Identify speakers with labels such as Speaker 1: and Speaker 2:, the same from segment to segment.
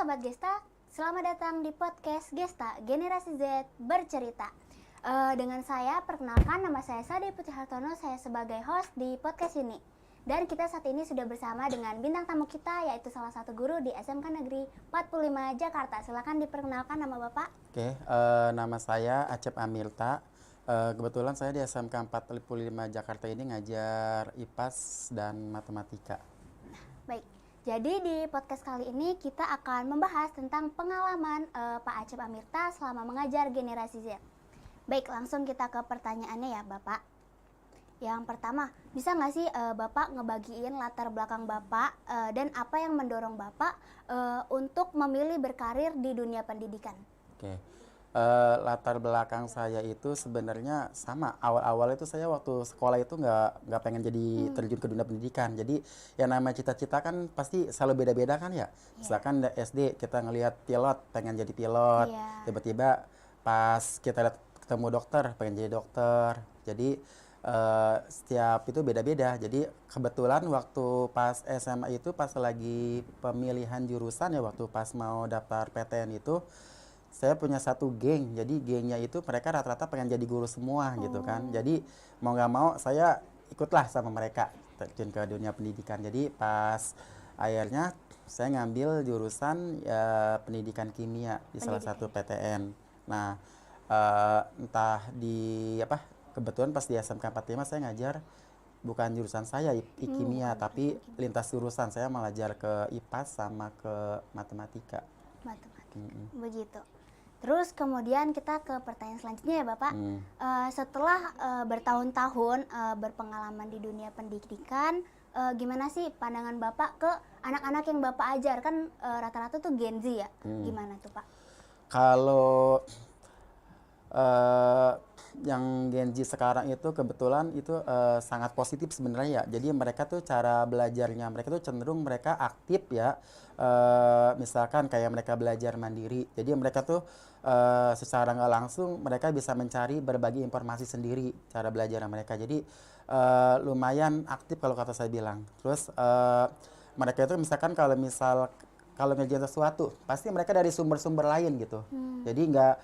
Speaker 1: Sahabat Gesta, selamat datang di podcast Gesta Generasi Z Bercerita. Dengan saya, perkenalkan nama saya Sade Putri Hartono, saya sebagai host di podcast ini. Dan kita saat ini sudah bersama dengan bintang tamu kita, yaitu salah satu guru di SMK Negeri 45 Jakarta. Silakan diperkenalkan nama Bapak.
Speaker 2: Oke, nama saya Acep Amilta. Kebetulan saya di SMK 45 Jakarta ini ngajar IPAS dan matematika.
Speaker 1: Baik, jadi di podcast kali ini kita akan membahas tentang pengalaman Pak Acep Amilta selama mengajar generasi Z. Baik, langsung kita ke pertanyaannya ya Bapak. Yang pertama, bisa nggak sih Bapak ngebagiin latar belakang Bapak dan apa yang mendorong Bapak untuk memilih berkarir di dunia pendidikan?
Speaker 2: Oke, latar belakang saya itu sebenarnya sama. Awal-awal itu saya waktu sekolah itu nggak pengen jadi terjun ke dunia pendidikan. Jadi yang namanya cita-cita kan pasti selalu beda-beda kan ya. Misalkan SD kita ngelihat pilot, pengen jadi pilot. Tiba-tiba pas kita lihat ketemu dokter, pengen jadi dokter. Jadi setiap itu beda-beda. Jadi kebetulan waktu pas SMA itu pas lagi pemilihan jurusan ya, waktu pas mau daftar PTN itu saya punya satu geng. Jadi gengnya itu mereka rata-rata pengen jadi guru semua gitu kan. Jadi mau nggak mau saya ikutlah sama mereka terjun ke dunia pendidikan. Jadi pas akhirnya saya ngambil jurusan pendidikan kimia di salah satu PTN. Nah, entah di apa, kebetulan pas di SMK 45 saya ngajar bukan jurusan saya kimia, tapi lintas jurusan. Saya mengajar ke IPAS sama ke matematika.
Speaker 1: Begitu. Terus kemudian kita ke pertanyaan selanjutnya ya Bapak. Setelah bertahun-tahun berpengalaman di dunia pendidikan, gimana sih pandangan Bapak ke anak-anak yang Bapak ajar? Kan rata-rata tuh Gen Z ya. Gimana tuh Pak?
Speaker 2: Kalau yang Gen Z sekarang itu kebetulan itu sangat positif sebenarnya ya. Jadi mereka tuh cara belajarnya mereka tuh cenderung mereka aktif ya. Misalkan kayak mereka belajar mandiri. Jadi mereka tuh secara nggak langsung mereka bisa mencari berbagi informasi sendiri cara belajar mereka. Jadi lumayan aktif kalau kata saya bilang. Terus mereka itu misalkan kalau ngerjain sesuatu pasti mereka dari sumber-sumber lain gitu. Jadi nggak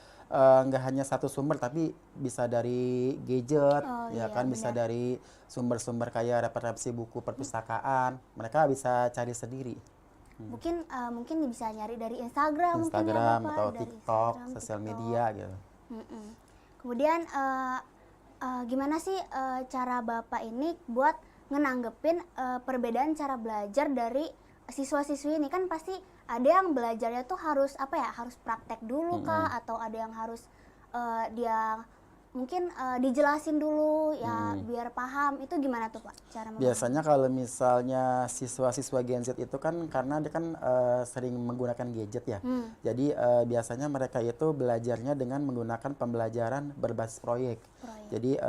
Speaker 2: hanya satu sumber, tapi bisa dari gadget, kan bisa dari sumber-sumber kayak referensi buku perpustakaan, mereka bisa cari sendiri.
Speaker 1: Mungkin bisa nyari dari Instagram
Speaker 2: mungkin ya, Bapak, atau
Speaker 1: dari
Speaker 2: TikTok, sosial media gitu.
Speaker 1: Kemudian gimana sih cara Bapak ini buat ngenanggepin perbedaan cara belajar dari siswa-siswi ini? Kan pasti ada yang belajarnya tuh harus harus praktek dulu kah, atau ada yang harus dia mungkin dijelasin dulu ya biar paham. Itu gimana tuh Pak cara
Speaker 2: biasanya kalau misalnya siswa-siswa Gen Z itu kan karena dia kan sering menggunakan gadget ya. Jadi biasanya mereka itu belajarnya dengan menggunakan pembelajaran berbasis proyek. Jadi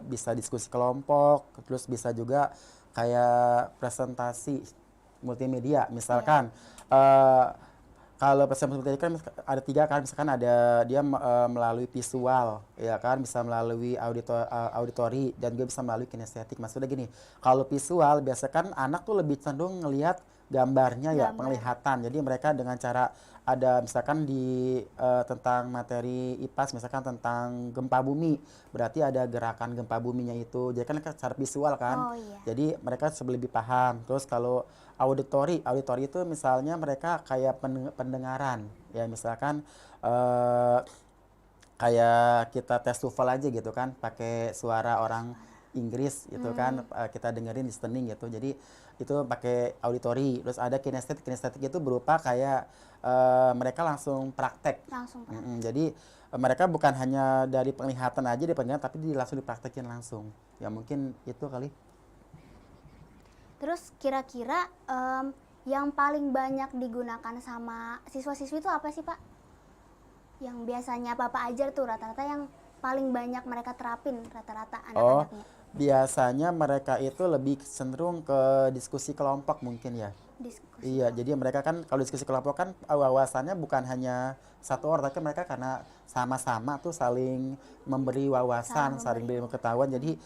Speaker 2: bisa diskusi kelompok, terus bisa juga kayak presentasi multimedia. Misalkan kalau presentasi multimedia kan ada 3 kan, misalkan ada dia melalui visual ya kan, bisa melalui auditori dan juga bisa melalui kinestetik. Maksudnya gini, kalau visual biasa kan anak tuh lebih cenderung ngelihat gambarnya ya, penglihatan. Jadi mereka dengan cara ada misalkan di tentang materi IPAS misalkan tentang gempa bumi, berarti ada gerakan gempa buminya itu. Jadi kan secara visual kan. Jadi mereka lebih paham. Terus kalau auditori itu misalnya mereka kayak pendengaran ya, misalkan kayak kita tes TOEFL aja gitu kan, pakai suara orang Inggris gitu kan, kita dengerin listening gitu. Jadi itu pakai auditori. Terus ada kinestetik itu berupa kayak mereka langsung praktek. Jadi mereka bukan hanya dari penglihatan aja tapi langsung dipraktekin langsung. Ya mungkin itu kali.
Speaker 1: Terus kira-kira yang paling banyak digunakan sama siswa-siswi itu apa sih Pak? Yang biasanya Bapak ajar tuh rata-rata yang paling banyak mereka terapin rata-rata anak-anaknya.
Speaker 2: Biasanya mereka itu lebih cenderung ke diskusi kelompok mungkin ya. Jadi mereka kan kalau diskusi kelompok kan wawasannya bukan hanya satu orang, tapi mereka karena sama-sama tuh saling memberi wawasan, saling beri pengetahuan. Jadi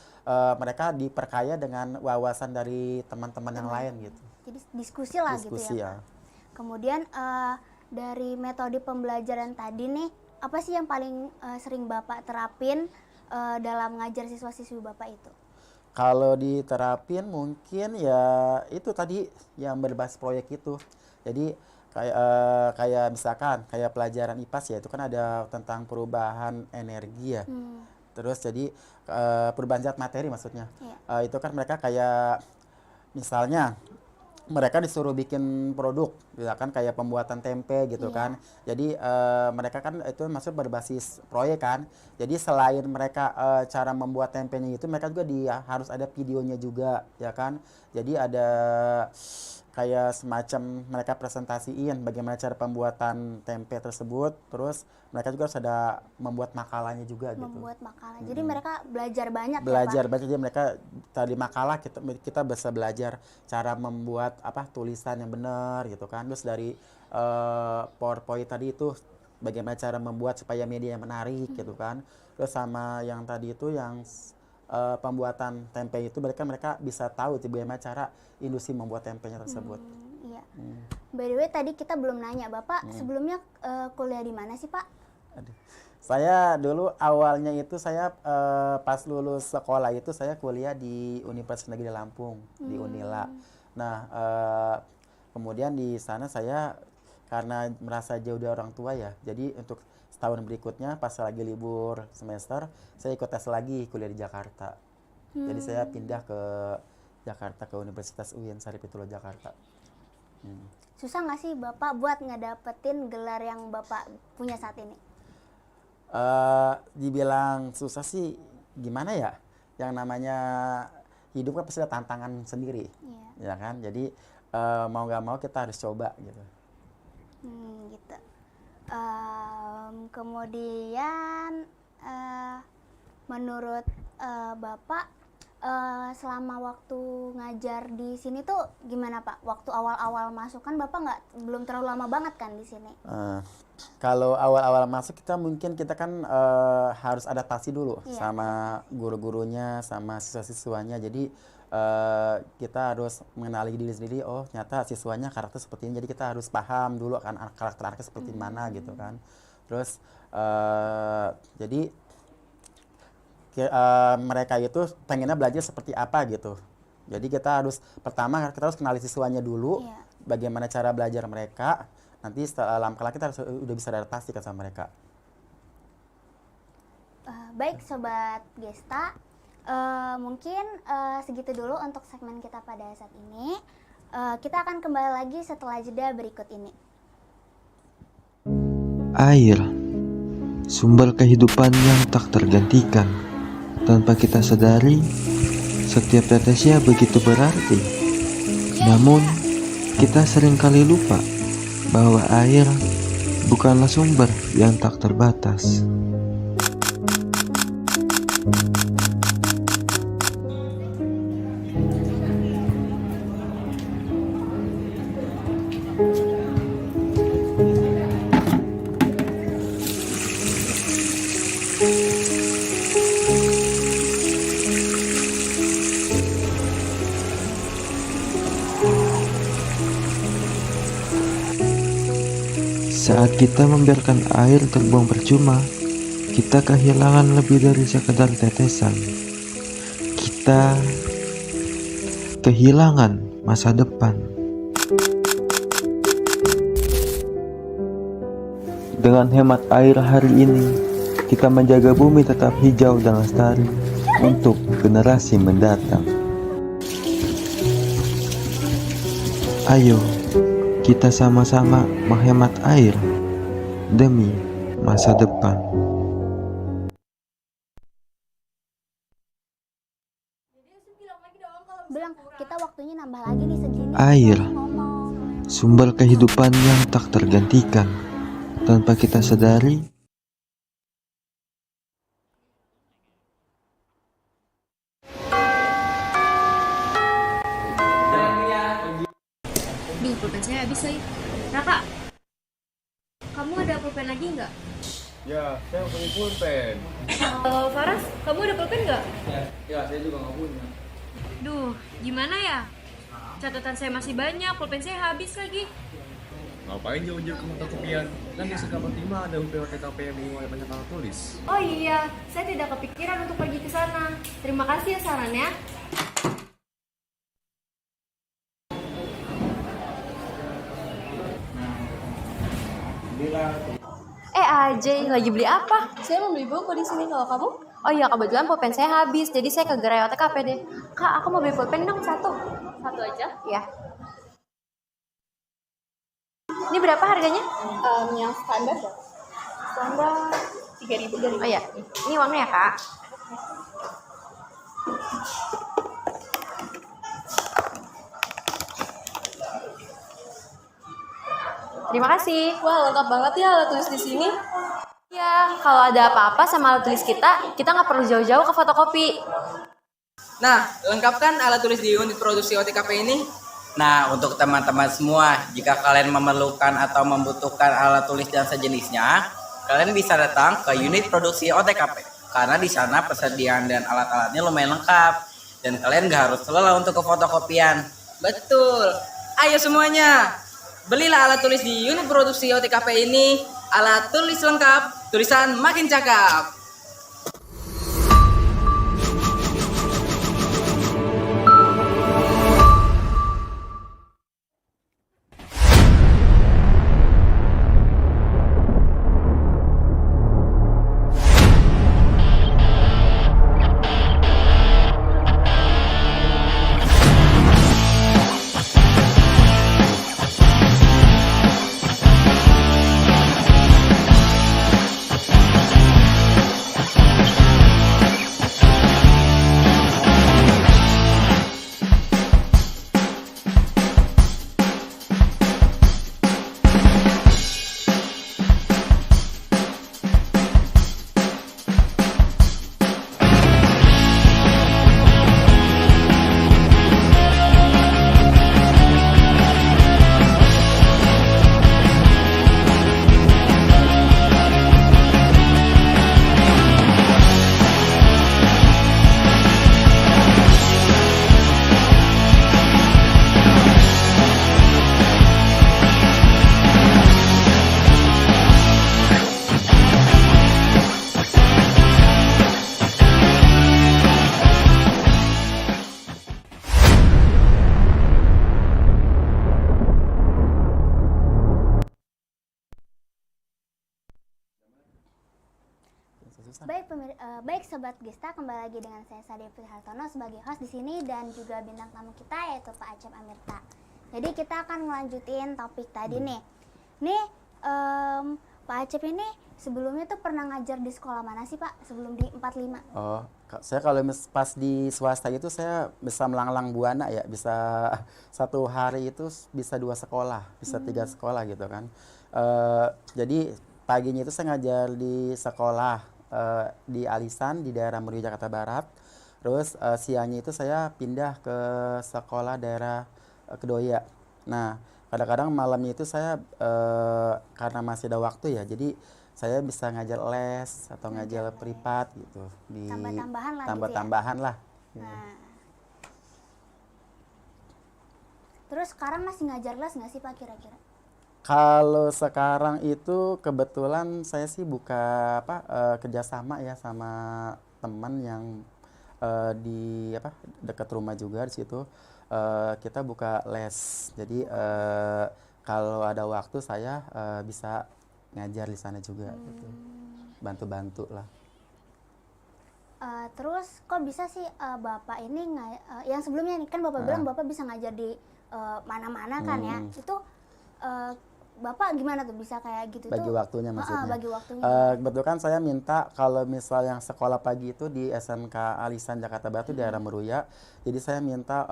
Speaker 2: mereka diperkaya dengan wawasan dari teman-teman yang lain gitu.
Speaker 1: Jadi diskusi lah gitu ya. Kemudian dari metode pembelajaran tadi nih, apa sih yang paling sering Bapak terapin dalam ngajar siswa-siswi Bapak itu?
Speaker 2: Kalau diterapin mungkin ya itu tadi yang berbasis proyek itu. Jadi kayak misalkan kayak pelajaran IPAS ya itu kan ada tentang perubahan energi ya. Terus jadi perubahan zat materi maksudnya.
Speaker 1: Iya.
Speaker 2: Itu kan mereka kayak misalnya mereka disuruh bikin produk, misalkan kayak pembuatan tempe gitu
Speaker 1: Iya.
Speaker 2: kan. Jadi mereka kan itu masuk berbasis proyek kan. Jadi selain mereka cara membuat tempenya itu, mereka juga harus ada videonya juga, ya kan. Jadi ada kayak semacam mereka presentasiin bagaimana cara pembuatan tempe tersebut. Terus mereka juga harus ada membuat makalahnya juga gitu.
Speaker 1: Membuat makalah. Jadi mereka belajar banyak
Speaker 2: Belajar
Speaker 1: ya, Pak?
Speaker 2: banyak, jadi mereka tadi makalah kita bisa belajar cara membuat tulisan yang benar gitu kan. Terus dari PowerPoint tadi itu bagaimana cara membuat supaya media yang menarik gitu kan. Terus sama yang tadi itu yang pembuatan tempe itu mereka bisa tahu bagaimana cara industri membuat tempenya tersebut.
Speaker 1: Iya. By the way, tadi kita belum nanya, Bapak sebelumnya kuliah di mana sih, Pak?
Speaker 2: Aduh. Saya dulu awalnya itu saya pas lulus sekolah itu saya kuliah di Universitas Negeri Lampung, di Unila. Nah, kemudian di sana saya karena merasa jauh dari orang tua ya, jadi untuk setahun berikutnya pas lagi libur semester saya ikut tes lagi kuliah di Jakarta. Jadi saya pindah ke Jakarta ke Universitas UIN Sarjito Jakarta.
Speaker 1: Susah nggak sih Bapak buat ngedapetin gelar yang Bapak punya saat ini?
Speaker 2: Dibilang susah sih gimana ya, yang namanya hidup kan pasti ada tantangan sendiri, ya kan. Jadi mau nggak mau kita harus coba gitu.
Speaker 1: Gitu. Kemudian menurut Bapak selama waktu ngajar di sini tuh gimana Pak? Waktu awal-awal masuk kan Bapak belum terlalu lama banget kan di sini?
Speaker 2: Kalau awal-awal masuk kita kan harus adaptasi dulu sama guru-gurunya, sama siswa-siswanya. Jadi kita harus mengenali diri sendiri. Oh, ternyata siswanya karakter seperti ini. Jadi kita harus paham dulu kan karakter anaknya seperti mana gitu kan. Terus jadi mereka itu pengennya belajar seperti apa gitu. Jadi kita harus kenali siswanya dulu. Bagaimana cara belajar mereka. Nanti setelah lama kita udah bisa adaptasi sama mereka.
Speaker 1: Baik Sobat Gesta, mungkin segitu dulu untuk segmen kita pada saat ini. Kita akan kembali lagi setelah jeda berikut ini.
Speaker 3: Air, sumber kehidupan yang tak tergantikan. Tanpa kita sadari, setiap tetesnya begitu berarti. Namun, kita seringkali lupa bahwa air bukanlah sumber yang tak terbatas. Saat kita membiarkan air terbuang percuma, kita kehilangan lebih dari sekedar tetesan. Kita kehilangan masa depan. Dengan hemat air hari ini, kita menjaga bumi tetap hijau dan lestari untuk generasi mendatang. Ayo, kita sama-sama menghemat air demi masa depan.
Speaker 1: Bilang kita waktunya nambah lagi nih segini.
Speaker 3: Air, sumber kehidupan yang tak tergantikan. Tanpa kita sadari,
Speaker 4: Duh, pulpen saya habis lagi. Raka, kamu ada pulpen lagi nggak?
Speaker 5: Ya, saya punya pulpen.
Speaker 4: Faras, kamu ada pulpen nggak?
Speaker 5: Ya, saya juga nggak punya.
Speaker 4: Duh, gimana ya? Catatan saya masih banyak, pulpen saya habis lagi.
Speaker 5: Ngapain jauh-jauh ke fotokopian? Kan di Sekamar 5 ada UPOTKP yang dimulai banyak alat tulis.
Speaker 4: Oh iya, saya tidak kepikiran untuk pergi ke sana. Terima kasih ya sarannya. AJ, lagi beli apa?
Speaker 6: Saya mau beli buku di sini, kalau kamu?
Speaker 4: Oh iya, kebetulan pulpen saya habis, jadi saya ke gerai OTKP deh. Kak, aku mau beli pulpen dong, satu.
Speaker 6: Satu aja.
Speaker 4: Ya. Ini berapa harganya?
Speaker 6: Yang standar ya? Standar 3.000.
Speaker 4: Oh iya, ini uangnya ya, Kak. Terima kasih.
Speaker 6: Wah, lengkap banget ya alat tulis di sini.
Speaker 4: Ya, kalau ada apa-apa sama alat tulis kita nggak perlu jauh-jauh ke fotokopi.
Speaker 7: Nah, lengkapkan alat tulis di unit produksi OTKP ini.
Speaker 8: Nah, untuk teman-teman semua, jika kalian memerlukan atau membutuhkan alat tulis dan sejenisnya, kalian bisa datang ke unit produksi OTKP. Karena di sana persediaan dan alat-alatnya lumayan lengkap. Dan kalian gak harus lelah untuk ke fotokopian.
Speaker 7: Betul. Ayo semuanya, belilah alat tulis di unit produksi OTKP ini. Alat tulis lengkap, tulisan makin cakep.
Speaker 1: Baik Sobat Gesta, kembali lagi dengan saya Sade Hartono sebagai host di sini dan juga bintang tamu kita yaitu Pak Acep Amirta. Jadi kita akan melanjutin topik tadi nih. Nih Pak Acep ini sebelumnya tuh pernah ngajar di sekolah mana sih Pak sebelum di 45?
Speaker 2: Oh, saya kalau pas di swasta itu saya bisa melanglang buana ya, bisa satu hari itu bisa 2 sekolah, bisa 3 sekolah gitu kan. Jadi paginya itu saya ngajar di sekolah di Alisan di daerah Meruya Jakarta Barat. Terus siangnya itu saya pindah ke sekolah daerah Kedoya. Nah, kadang-kadang malamnya itu saya karena masih ada waktu ya, jadi saya bisa ngajar les atau ngajar privat gitu.
Speaker 1: Tambah-tambahan lah
Speaker 2: tambah-tambahan lah.
Speaker 1: Nah. Terus sekarang masih ngajar les nggak sih Pak kira-kira?
Speaker 2: Kalau sekarang itu kebetulan saya sih buka kerjasama ya sama teman yang di dekat rumah juga di situ. Kita buka les. Jadi kalau ada waktu saya bisa ngajar di sana juga gitu. Bantu-bantu lah.
Speaker 1: Terus kok bisa sih Bapak ini yang sebelumnya nih kan Bapak bilang Bapak bisa ngajar di mana-mana kan ya. Itu Bapak gimana tuh bisa kayak gitu
Speaker 2: bagi
Speaker 1: tuh?
Speaker 2: waktunya maksudnya.
Speaker 1: Bagi waktunya.
Speaker 2: Kebetulan saya minta kalau misal yang sekolah pagi itu di SMK Alisan Jakarta Barat di daerah Meruya. Jadi saya minta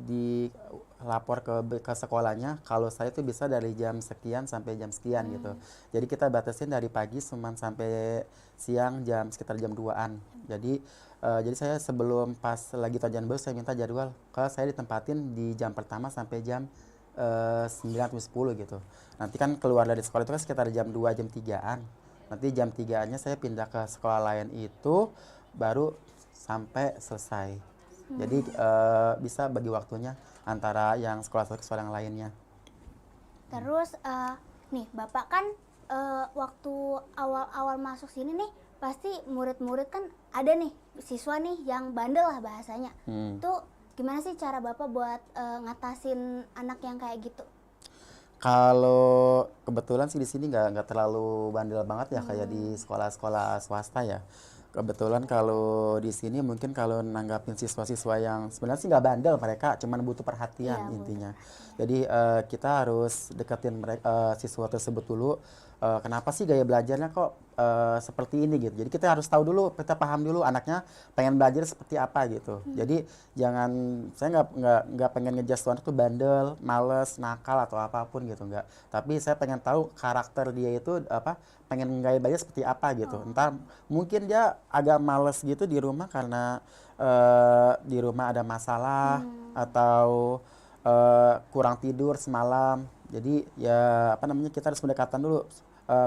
Speaker 2: dilapor ke sekolahnya kalau saya itu bisa dari jam sekian sampai jam sekian gitu. Jadi kita batasin dari pagi cuman sampai siang sekitar jam 2-an. Jadi saya sebelum pas lagi tajian baru saya minta jadwal kalau saya ditempatin di jam pertama sampai jam 9-10 gitu. Nanti kan keluar dari sekolah itu kan sekitar jam 2, jam 3-an. Nanti jam 3-nya saya pindah ke sekolah lain itu baru sampai selesai. Jadi bisa bagi waktunya antara yang sekolah satu ke sekolah yang lainnya.
Speaker 1: Terus nih Bapak kan waktu awal-awal masuk sini nih pasti murid-murid kan ada nih siswa nih yang bandel lah bahasanya. Itu gimana sih cara Bapak buat ngatasin anak yang kayak gitu?
Speaker 2: Kalau kebetulan sih di sini nggak terlalu bandel banget ya kayak di sekolah-sekolah swasta ya. Kebetulan kalau di sini mungkin kalau nanggapin siswa-siswa yang sebenarnya sih nggak bandel, mereka cuman butuh perhatian intinya. Jadi kita harus deketin mereka siswa tersebut dulu. Kenapa sih gaya belajarnya kok seperti ini gitu. Jadi kita harus tahu dulu, kita paham dulu anaknya pengen belajar seperti apa gitu. Jadi jangan, saya nggak pengen ngejudge tuh anak tuh bandel, males, nakal atau apapun gitu, nggak. Tapi saya pengen tahu karakter dia itu apa, pengen gaya belajar seperti apa gitu. Entar mungkin dia agak males gitu di rumah karena di rumah ada masalah atau kurang tidur semalam. Jadi ya apa namanya, kita harus pendekatan dulu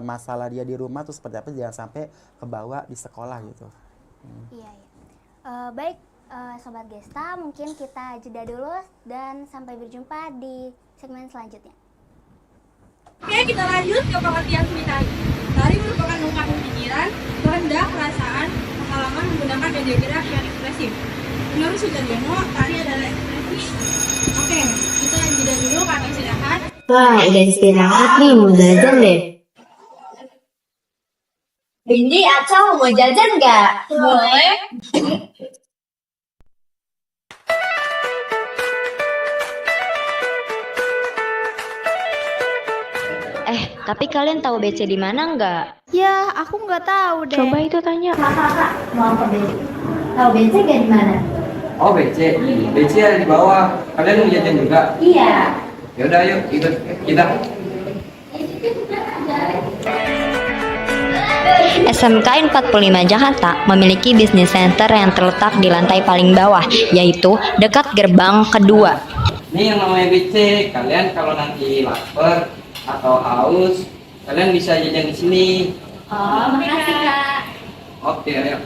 Speaker 2: masalah dia di rumah tuh seperti apa, jangan sampai kebawa di sekolah gitu.
Speaker 1: Iya, iya. Baik, Sobat Gesta, mungkin kita jeda dulu dan sampai berjumpa di segmen selanjutnya.
Speaker 9: Oke, kita lanjut ke pengertian seni tari. Tari merupakan ungkapan pikiran, kehendak, perasaan, pengalaman menggunakan media gerak yang ekspresif. Menurut Sudaryono, tari adalah ekspresi. Oke, kita jeda dulu karena istirahat.
Speaker 4: Wah, udah istirahat nih, mau jajan deh.
Speaker 6: Bindi, Acau mau jajan nggak? Boleh.
Speaker 4: Tapi kalian tahu BC di mana nggak?
Speaker 1: Ya, aku nggak tahu deh.
Speaker 4: Coba itu tanya.
Speaker 10: Kakak, mau ke BC? Tahu BC nggak di mana?
Speaker 7: Oh BC, BC ada di bawah. Kalian mau jajan juga?
Speaker 10: Iya.
Speaker 7: Ya udah yuk ikut kita.
Speaker 4: SMK 45 Jakarta memiliki bisnis center yang terletak di lantai paling bawah, yaitu dekat gerbang kedua.
Speaker 7: Ini yang namanya BC. Kalian kalau nanti lapar atau haus, kalian bisa jajan di sini.
Speaker 10: Oh, makasih Kak.
Speaker 7: Oke, ayo.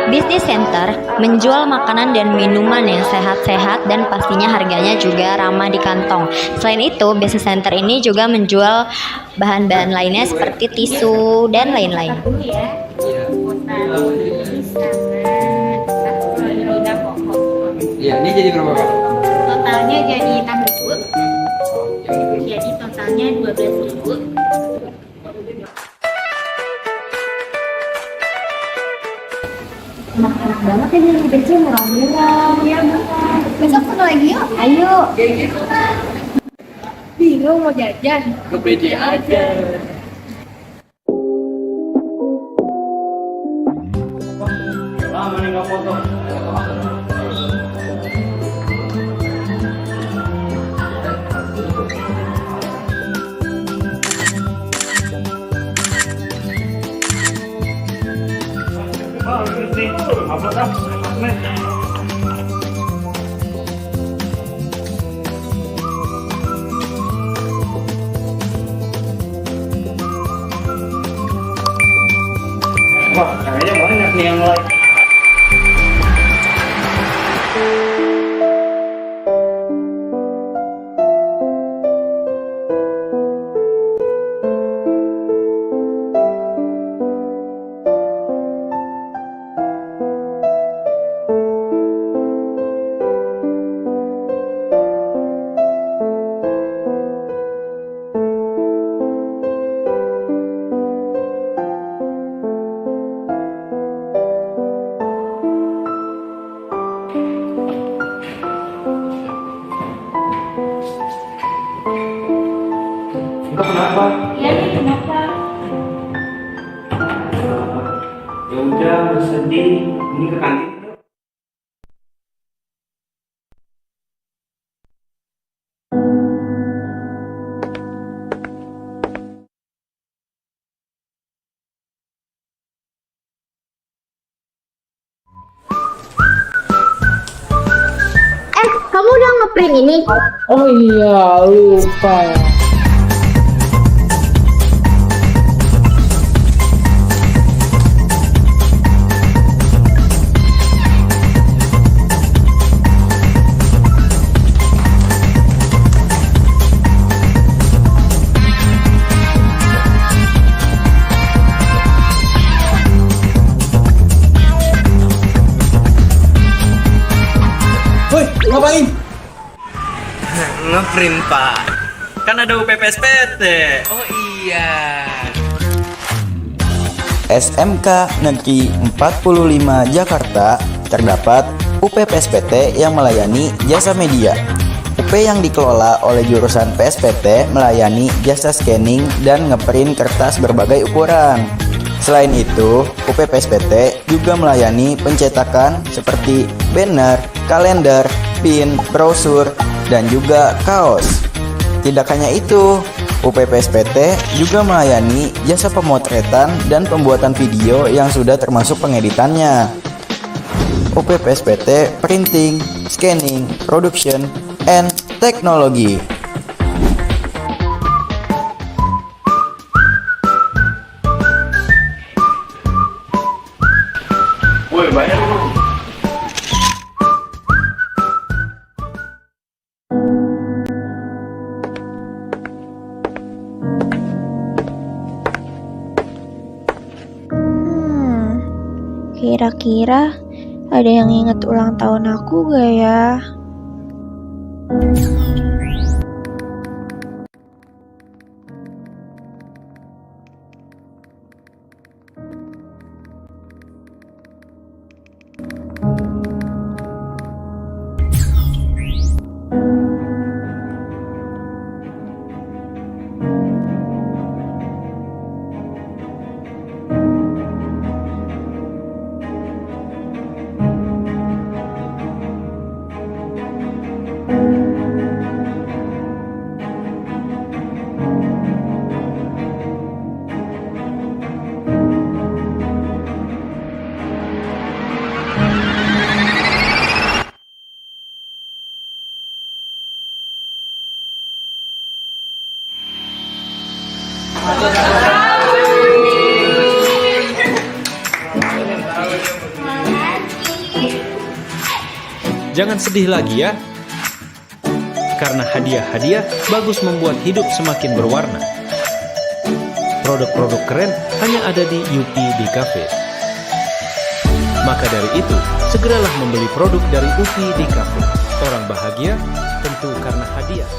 Speaker 4: Bisnis center menjual makanan dan minuman yang sehat-sehat dan pastinya harganya juga ramah di kantong. Selain itu, bisnis center ini juga menjual bahan-bahan lainnya seperti tisu dan lain-lain.
Speaker 7: Iya, ini jadi berapa Kak?
Speaker 10: Totalnya jadi 6.000. Jadi totalnya 12.000. Enak-enak banget ya di BC, murah-murah. Iya, murah. Besok ketemu lagi yuk. Ayo.
Speaker 9: Bingung mau jajan?
Speaker 7: Ke BC aja. Lama nih nggak foto. Wah, kayaknya banyak nih yang like. Kenapa?
Speaker 10: Iya nih, kenapa?
Speaker 7: Ya udah, bersedih. Ini ke kantin.
Speaker 10: Kamu udah ngeprint ini?
Speaker 7: Oh iya, lupa. Ngeprint, Pak. Kan ada UPPSPT. Oh iya.
Speaker 11: SMK Negeri 45 Jakarta terdapat UPPSPT yang melayani jasa media. UP yang dikelola oleh jurusan PSPT melayani jasa scanning dan ngeprint kertas berbagai ukuran. Selain itu, UPPSPT juga melayani pencetakan seperti banner, kalender, pin, brosur, dan juga kaos. Tidak hanya itu, UPPSPT juga melayani jasa pemotretan dan pembuatan video yang sudah termasuk pengeditannya. UPPSPT Printing, Scanning, Production, and Technology.
Speaker 5: Woi, bayar dulu.
Speaker 12: Kira-kira ada yang inget ulang tahun aku gak ya?
Speaker 13: Jangan sedih lagi ya, karena hadiah-hadiah bagus membuat hidup semakin berwarna. Produk-produk keren hanya ada di UPD Cafe. Maka dari itu, segeralah membeli produk dari UPD Cafe. Orang bahagia tentu karena hadiah.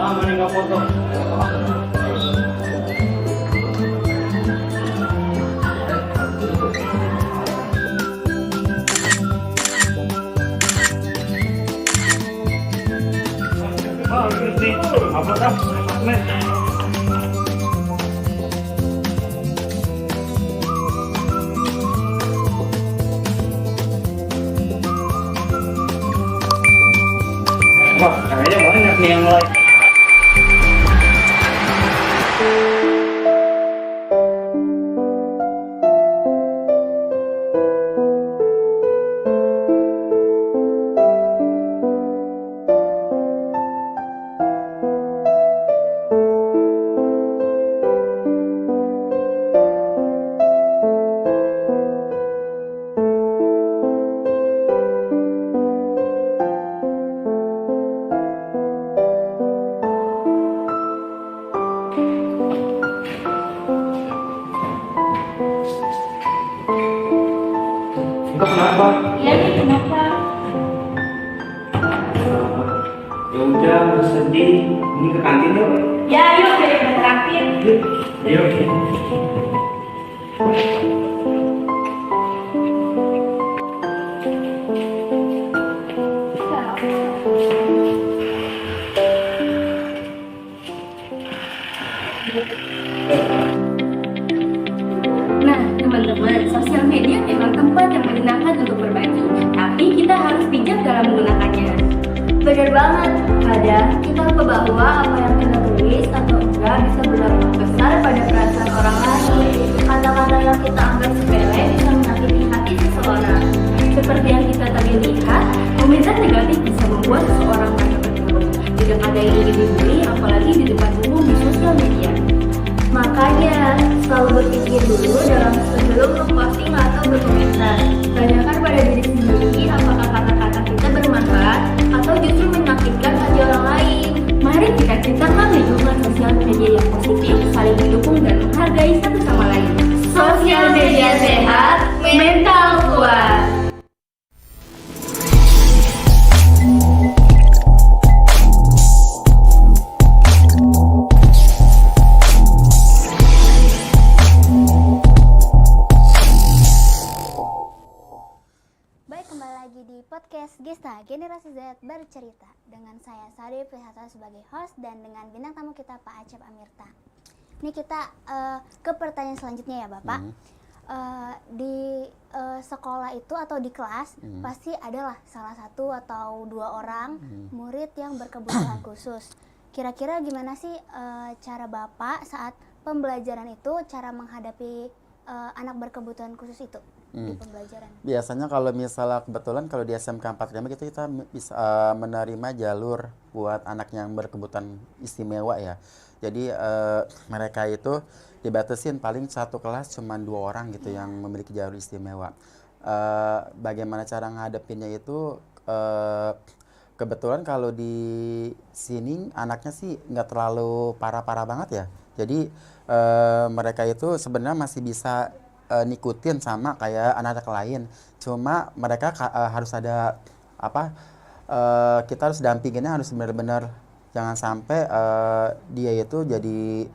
Speaker 5: Lama nih nggak foto. Wah, kayaknya banyak nih yang like. Kenapa?
Speaker 9: Iya nih, kenapa?
Speaker 5: Ya udah, nggak sedih. Ini ke kantin yuk.
Speaker 9: Ya, yuk biar kita terakhir.
Speaker 5: Yuk.
Speaker 9: Nah, teman-teman, sosial media memang tempat yang menyenangkan untuk berbagi, tapi kita harus bijak dalam menggunakannya.
Speaker 10: Bener banget, kadang kita lupa bahwa apa yang kita tulis atau enggak bisa berdampak besar pada perasaan orang lain. Kata-kata yang kita anggap sepele bisa menyakiti hati seseorang. Seperti yang kita tadi lihat, komentar negatif bisa membuat seseorang merasa terpuruk. Tidak ada yang ingin dibeli, apalagi di depan umum di sosial media. Makanya, selalu berpikir dulu sebelum memposting atau berkomentar. Tanyakan
Speaker 1: kembali lagi di podcast Gesta Generasi Z Bercerita dengan saya Sari Prihato sebagai host dan dengan bintang tamu kita Pak Acep Amirta. Ini kita ke pertanyaan selanjutnya ya Bapak. Di sekolah itu atau di kelas pasti adalah salah satu atau dua orang murid yang berkebutuhan khusus. Kira-kira gimana sih cara Bapak saat pembelajaran itu, cara menghadapi anak berkebutuhan khusus itu di pembelajaran?
Speaker 2: Biasanya kalau misalnya kebetulan kalau di SMK 45 kita bisa menerima jalur buat anak yang berkebutuhan istimewa ya. Jadi mereka itu dibatasin paling satu kelas cuma 2 orang gitu yang memiliki jalur istimewa. Bagaimana cara ngadepinnya itu kebetulan kalau di sini anaknya sih nggak terlalu parah-parah banget ya. Jadi mereka itu sebenarnya masih bisa ngikutin sama kayak anak-anak lain. Cuma mereka harus ada kita harus dampinginnya harus benar-benar jangan sampai dia itu jadi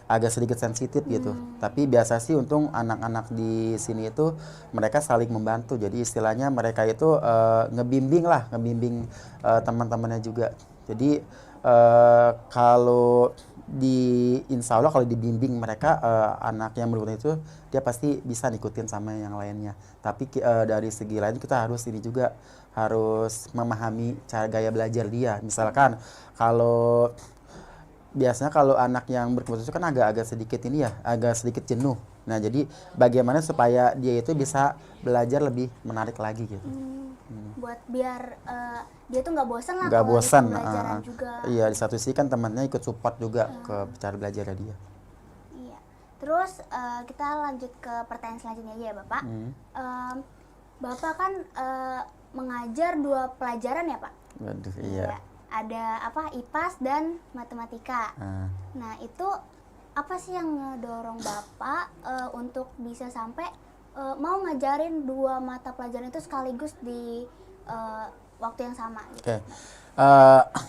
Speaker 2: agak sedikit sensitif gitu. Tapi biasa sih untung anak-anak di sini itu mereka saling membantu. Jadi istilahnya mereka itu ngebimbing teman-temannya juga. Jadi kalau insya Allah kalau dibimbing mereka anak yang berkebutuhan itu dia pasti bisa ngikutin sama yang lainnya. Tapi dari segi lain kita harus harus memahami cara gaya belajar dia. Misalkan kalau biasanya kalau anak yang berkebutuhan itu kan agak sedikit jenuh. Nah jadi bagaimana supaya dia itu bisa belajar lebih menarik lagi gitu.
Speaker 1: Buat biar dia tuh nggak bosan lah
Speaker 2: nggak
Speaker 1: kalau
Speaker 2: bosan
Speaker 1: di pembelajaran juga.
Speaker 2: Iya, di satu sisi kan temannya ikut support juga ke cara belajarnya dia.
Speaker 1: Iya. Terus kita lanjut ke pertanyaan selanjutnya ya Bapak. Bapak kan mengajar 2 pelajaran ya Pak?
Speaker 2: Waduh, iya.
Speaker 1: Ada IPAS dan matematika. Nah itu apa sih yang ngedorong Bapak untuk bisa sampai mau ngajarin 2 mata pelajaran itu sekaligus di waktu yang sama gitu.
Speaker 2: Oke.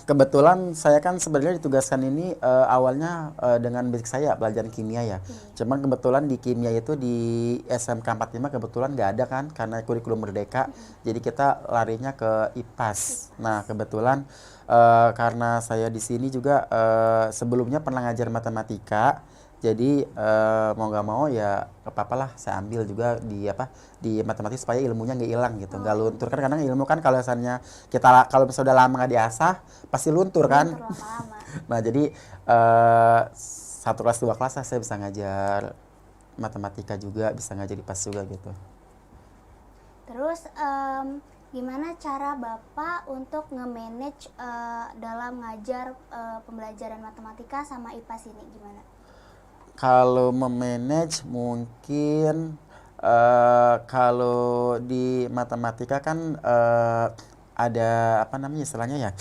Speaker 2: Kebetulan saya kan sebenarnya ditugaskan ini awalnya dengan basic saya pelajaran kimia ya. Cuman kebetulan di kimia itu di SMK 45 kebetulan nggak ada kan karena kurikulum merdeka. Jadi kita larinya ke IPAS. Nah kebetulan karena saya di sini juga sebelumnya pernah ngajar matematika. Jadi mau nggak mau ya apa-apalah saya ambil juga di matematika supaya ilmunya nggak hilang gitu, nggak luntur kan karena ilmu kan kalau misalnya kalau misalnya udah lama nggak diasah pasti luntur kan. Nah jadi 1 kelas 2 kelas saya bisa ngajar matematika juga, bisa ngajar IPAS juga gitu.
Speaker 1: Terus gimana cara Bapak untuk nge-manage dalam ngajar pembelajaran matematika sama IPAS ini gimana?
Speaker 2: Kalau memanage mungkin kalau di matematika kan ada istilahnya ya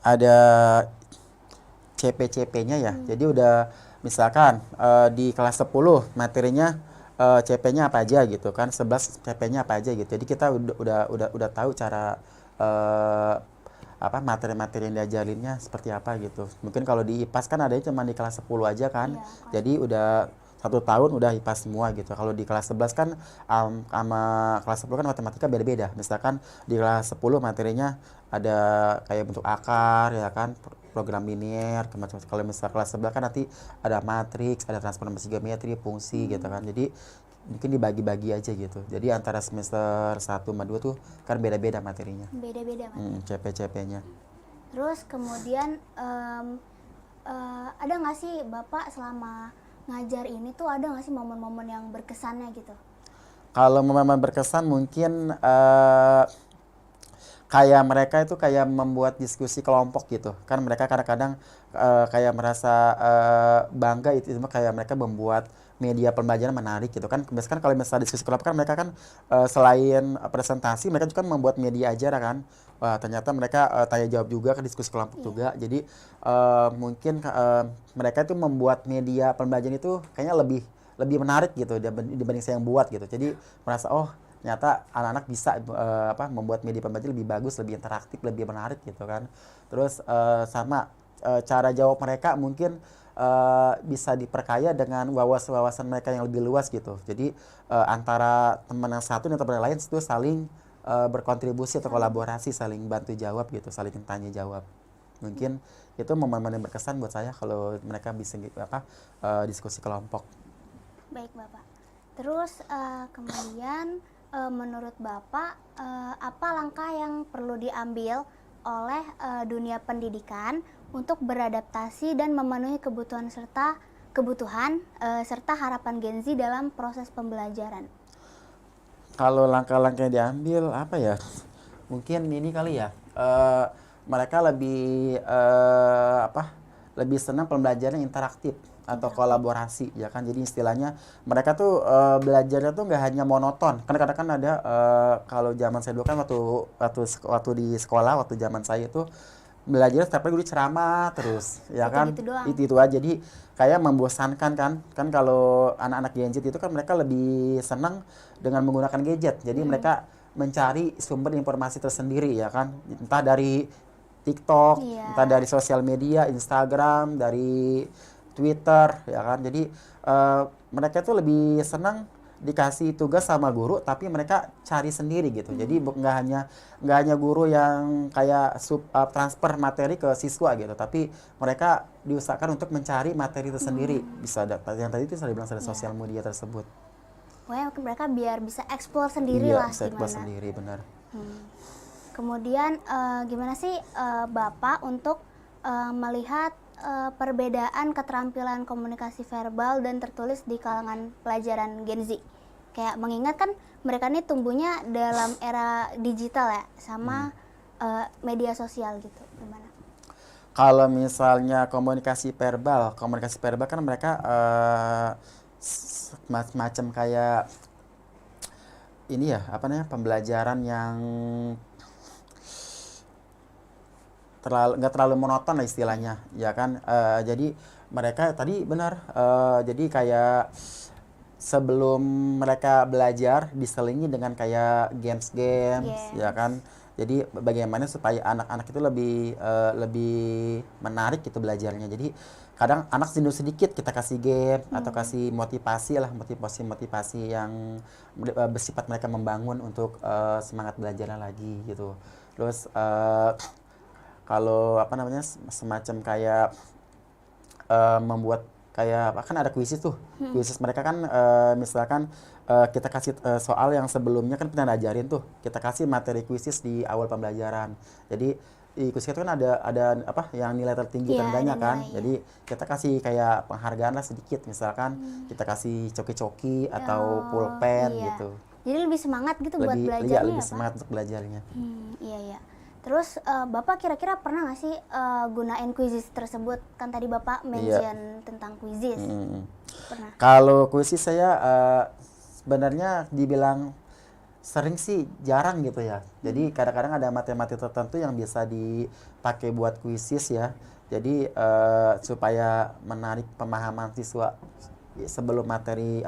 Speaker 2: ada CP-CP-nya ya. Jadi udah misalkan di kelas 10 materinya CP-nya apa aja gitu kan, 11 CP-nya apa aja gitu. Jadi kita udah tahu cara materi-materi yang diajarinnya seperti apa gitu. Mungkin kalau di IPAS kan adanya cuma di kelas 10 aja kan. Jadi udah 1 tahun udah IPAS semua gitu. Kalau di kelas 11 kan sama kelas 10 kan matematika beda-beda. Misalkan di kelas 10 materinya ada kayak bentuk akar ya kan, program linier, kalau misalnya kelas 11 kan nanti ada matriks, ada transformasi geometri, fungsi gitu kan. Jadi mungkin dibagi-bagi aja gitu. Jadi antara semester 1 sama 2 tuh kan beda-beda materinya.
Speaker 1: Beda-beda materinya.
Speaker 2: CP-CP-nya.
Speaker 1: Terus kemudian ada nggak sih Bapak selama ngajar ini tuh ada nggak sih momen-momen yang berkesannya gitu?
Speaker 2: Kalau momen berkesan mungkin kayak mereka itu kayak membuat diskusi kelompok gitu. Kan mereka kadang-kadang kayak merasa bangga itu kayak mereka membuat media pembelajaran menarik gitu kan. Biasanya kan kalau misalnya diskusi kelompok kan mereka kan selain presentasi mereka juga membuat media ajar kan. Ternyata mereka tanya jawab juga ke diskusi kelompok juga. Jadi mungkin mereka itu membuat media pembelajaran itu kayaknya lebih menarik gitu dibanding saya yang buat gitu. Jadi merasa ternyata anak-anak bisa membuat media pembelajaran lebih bagus, lebih interaktif, lebih menarik gitu kan. Terus sama cara jawab mereka mungkin bisa diperkaya dengan wawasan mereka yang lebih luas gitu. Jadi antara teman yang satu dan teman yang lain itu saling berkontribusi atau kolaborasi, saling bantu jawab gitu, saling tanya jawab. Mungkin itu momen-momen yang berkesan buat saya kalau mereka bisa diskusi kelompok.
Speaker 1: Baik Bapak. Terus kemudian menurut Bapak apa langkah yang perlu diambil oleh dunia pendidikan untuk beradaptasi dan memenuhi kebutuhan serta harapan Gen Z dalam proses pembelajaran?
Speaker 2: Kalau langkah-langkah yang diambil apa ya? Mungkin ini kali ya. Mereka lebih senang pembelajaran interaktif atau kolaborasi ya kan. Jadi istilahnya mereka tuh belajarnya tuh nggak hanya monoton. Karena kadang kan ada kalau zaman saya dulu kan waktu di sekolah, waktu zaman saya itu belajar setiap hari ceramah terus ya kan. Itu aja. Jadi kayak membosankan kan kalau anak-anak Gen Z itu kan mereka lebih senang dengan menggunakan gadget. Jadi mereka mencari sumber informasi tersendiri ya kan, entah dari TikTok, entah dari sosial media, Instagram, dari Twitter ya kan. Jadi mereka tuh lebih senang dikasih tugas sama guru tapi mereka cari sendiri gitu. Jadi nggak hanya guru yang kayak transfer materi ke siswa gitu, tapi mereka diusahakan untuk mencari materi itu sendiri. Bisa ada yang tadi itu saya bilang ada sosial media tersebut.
Speaker 1: Pokoknya mereka biar bisa explore sendiri lah
Speaker 2: bisa explore
Speaker 1: gimana.
Speaker 2: sendiri, benar.
Speaker 1: Kemudian gimana sih Bapak untuk melihat perbedaan keterampilan komunikasi verbal dan tertulis di kalangan pelajaran Gen Z? Kayak mengingat kan mereka ini tumbuhnya dalam era digital ya, sama media sosial gitu. Gimana?
Speaker 2: Kalau misalnya komunikasi verbal kan mereka macam kayak ini ya, pembelajaran yang nggak terlalu monoton lah istilahnya ya kan. Jadi mereka tadi benar, jadi kayak sebelum mereka belajar diselingi dengan kayak games ya kan. Jadi bagaimana supaya anak-anak itu lebih menarik gitu belajarnya. Jadi kadang anak jenuh sedikit kita kasih game atau kasih motivasi yang bersifat mereka membangun untuk semangat belajarnya lagi gitu. Terus kalau semacam kayak membuat kayak kan ada kuisis tuh. Kuisis mereka kan misalkan kita kasih soal yang sebelumnya kan pernah ngajarin tuh. Kita kasih materi kuisis di awal pembelajaran. Jadi di kuisis itu kan ada yang nilai tertinggi rendahnya kan. Jadi kita kasih kayak penghargaan lah sedikit, misalkan kita kasih coki-coki atau pulpen gitu.
Speaker 1: Jadi lebih semangat gitu buat belajarnya.
Speaker 2: Lebih semangat untuk belajarnya.
Speaker 1: Iya. Terus Bapak kira-kira pernah nggak sih gunain kuisis tersebut? Kan tadi Bapak mention tentang kuisis. Pernah?
Speaker 2: Kalau kuisis saya sebenarnya dibilang sering sih jarang gitu ya. Jadi kadang-kadang ada materi tertentu yang bisa dipakai buat kuisis ya. Jadi supaya menarik pemahaman siswa sebelum materi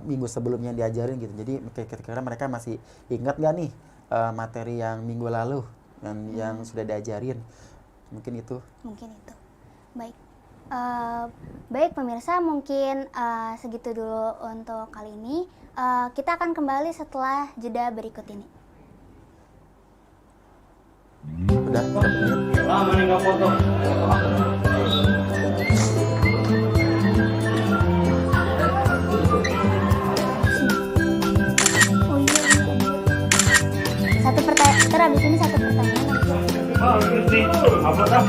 Speaker 2: minggu sebelumnya diajarin gitu. Jadi kira-kira mereka masih ingat nggak nih materi yang minggu lalu yang sudah diajarin. Mungkin itu.
Speaker 1: Baik. Baik pemirsa, mungkin segitu dulu untuk kali ini. Kita akan kembali setelah jeda berikut ini.
Speaker 2: Udah,
Speaker 5: lama nih nggak foto.
Speaker 1: Satu pertanyaan, habis ini satu pertanyaan.
Speaker 5: Apa dah?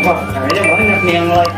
Speaker 5: Wah, kayaknya banyak nih yang like.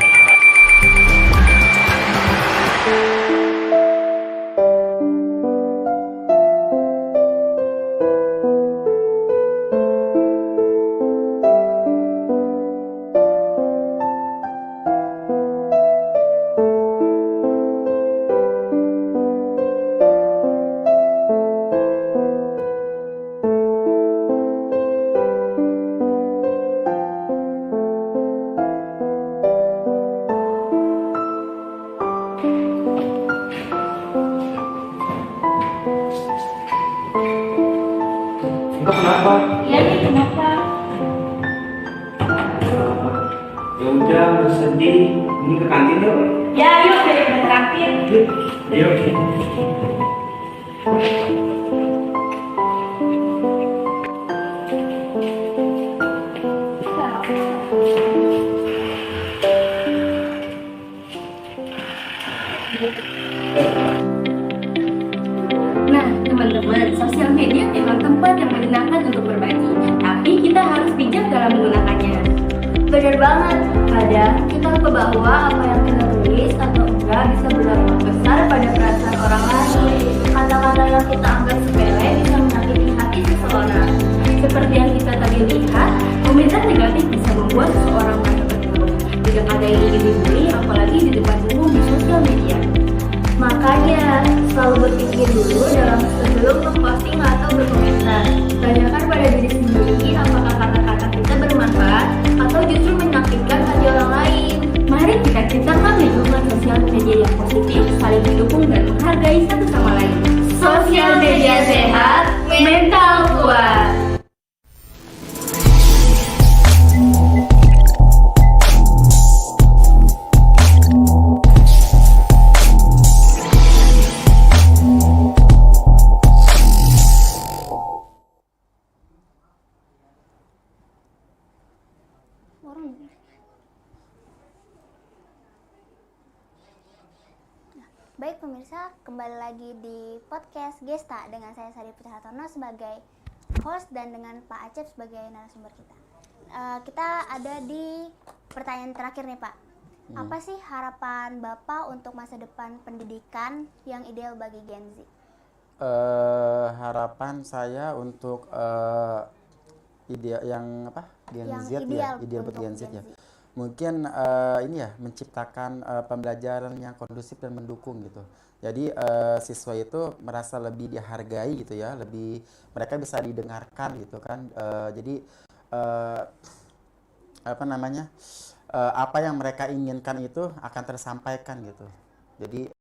Speaker 14: Ya udah, nggak sedih. Ini ke kantin yuk.
Speaker 9: Ya, yuk daripada traktir.
Speaker 14: Yuk.
Speaker 10: Nah, teman-teman, sosial media memang tempat yang menyenangkan untuk berbagi, tapi kita harus bijak dalam menggunakannya.
Speaker 12: Bener banget, kadang kita lupa bahwa apa yang kita tulis atau enggak bisa berdampak besar pada perasaan orang lain. Kata-kata yang kita anggap sepele bisa menyakiti hati seseorang.
Speaker 10: Seperti yang kita tadi lihat, komentar negatif bisa membuat seseorang merasa terpuruk. Tidak ada yang ingin dibully, apalagi di depan umum di sosial media.
Speaker 12: Makanya, selalu berpikir dulu sebelum memposting atau berkomentar.
Speaker 10: Tanyakan pada diri sendiri apakah kata-kata kita bermanfaat atau justru menyakitkan hati orang lain. Mari kita ciptakan lingkungan sosial media yang positif, saling mendukung dan menghargai satu sama lain. Sosial media sehat, mental kuat.
Speaker 1: Baik pemirsa, kembali lagi di podcast Gesta dengan saya Sari Putri Hartono sebagai host dan dengan Pak Acep sebagai narasumber kita. Kita ada di pertanyaan terakhir nih Pak. Apa sih harapan Bapak untuk masa depan pendidikan yang ideal bagi Gen Z?
Speaker 2: Harapan saya untuk ideal yang apa? Gen
Speaker 1: Yang
Speaker 2: Z
Speaker 1: ideal
Speaker 2: ya, ideal buat
Speaker 1: untuk
Speaker 2: Gen Z ya.
Speaker 1: Gen Z.
Speaker 2: Mungkin ini ya menciptakan pembelajaran yang kondusif dan mendukung gitu. Jadi siswa itu merasa lebih dihargai gitu ya, lebih mereka bisa didengarkan gitu kan. Jadi apa namanya? Apa yang mereka inginkan itu akan tersampaikan gitu. Jadi